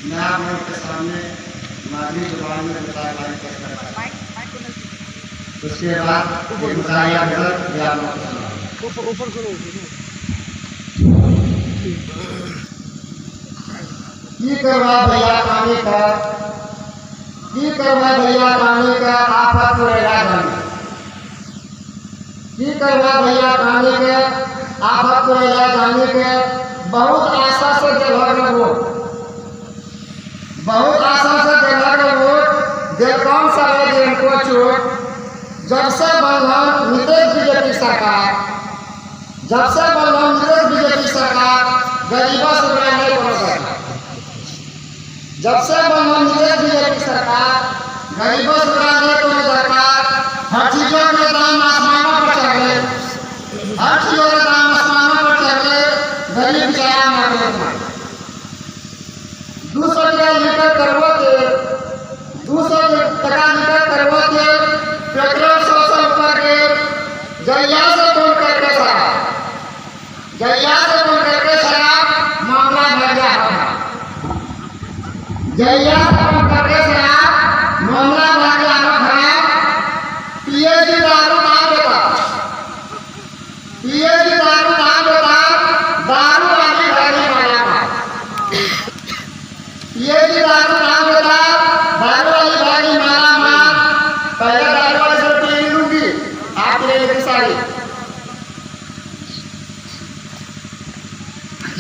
मैं आप लोगों के सामने मादरी जुबान में मुताबिक पेश करता हूँ। उसके बाद ये मुताया गज़ल या आप लोगों को सुनाऊंगा। ऊपर करो। की करवा भैया खाने का, की करवा भैया खाने का आफत को रेला जाने, की करवा भैया खाने के आफत को रेला जाने के बहुत आशा से देवघर में वोट, बहुत आशा से देवघर में वोट दे कौन सा लगे इनको चोट। जब से बंधन नीतीश बीजेपी सरकार, जब से बंधन नीतीश बीजेपी सरकार गरीबों से बुरा नहीं बोल सकता। जब से बंधन नीतीश बीजेपी सरकार गरीबों से बुरा नहीं बोल सरकार, हर चीजों के दाम आसमानों पर चढ़ गए, हर चीजों के दाम आसमानों पर चढ़ गए, गरीब बेचारा मर गए। 200 टका लीटर करवो के, 200 टका लीटर करवो के पेट्रोल 100 रुपये के जैया से कौन करके शराब, जैया से कौन करके शराब मामला भर गया होगा, जैया से कौन करके शराब मामला भर गया होगा। पीएजी दारू ना बेटा, पीएजी दारू ना बेटा, दारू वाली गाड़ी मारा, पीएजी दारू ना बेटा, दारू वाली गाड़ी मारा मार। पहले दारू वाली से पी लूंगी आप ले सारी,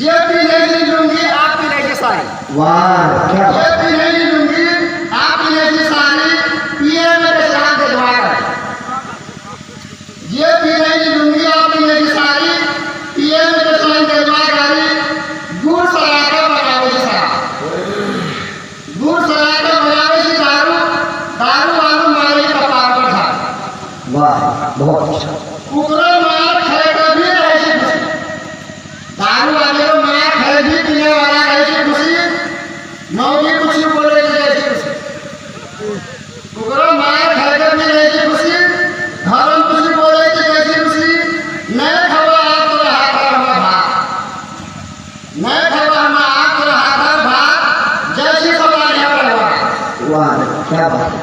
ये भी नहीं लूंगी आप भी नहीं सारी। वाह क्या ये भी नहीं लूंगी आप भी नहीं सारी, पिए में बेचना दिलवा कर। ये भी नहीं लूंगी आप भी नहीं सारी, पिए में बेचना दिलवा कर। गुड़ सला के बनावे शराब, गुड़ सला के बनावे से दारू, दारू वालू मारी कपार पर था। वाह बहुत अच्छा। कुकरो मार खाए कभी रहे से खुशी, दारू वाले को मार खाए भी पीने वाला रहे से खुशी, मौगी खुशी बोले जैसे खुशी। कुकरो मार खाए कभी रहे से खुशी, घरों खुशी बोले जैसे खुशी। नए खबर आप तो हाथ रहा भात, नए खबर हम आप तो हाथ भात जैसी खबर नहीं रहा। वाह क्या बात है,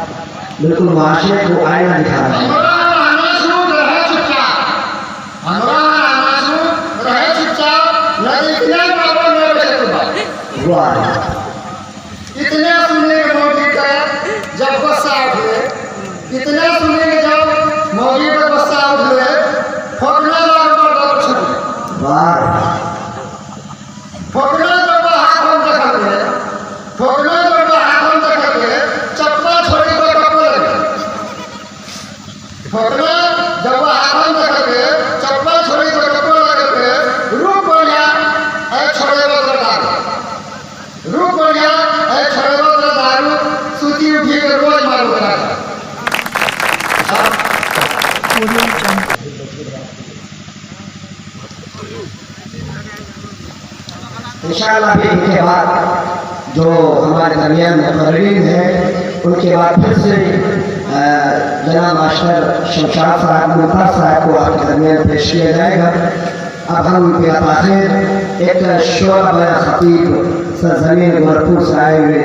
बिल्कुल माशरे को आईना दिखा रहा है। हमरा रहना शुरू रहे चुपचाप, हमरा रहना शुरू रहे चुपचाप, नहीं इतने प्रॉब्लम नहीं बचे तो वाह इतने सुनने के मौके का जब गुस्सा उठे, इतने सुनने के जब मौके पर गुस्सा उठे, फोकना लग पर छोड़, वाह फोकना जब हाथ हम देखते, फोकना जब हाथ हम देखते, चप्पा छोड़ी को कपड़े लगे, फोकना जब हाथ हम देखते, चप्पा छोड़ी को कपड़े लगे, रूप बढ़िया ऐ छोड़े वो दारू, रूप बढ़िया ऐ छोड़े वो दारू, सूची उठी के रोज मारू करा। इंशाअल्लाह भी इनके बाद जो हमारे दरमियान मुकर्रीन हैं उनके बाद फिर से जनाब मास्टर शमशाद साहब मुमताज़ साहब को आपके दरमियान पेश किया जाएगा। अब हम फिर आखिर एक शोर खतीब सरजमीन गोरखपुर से आए हुए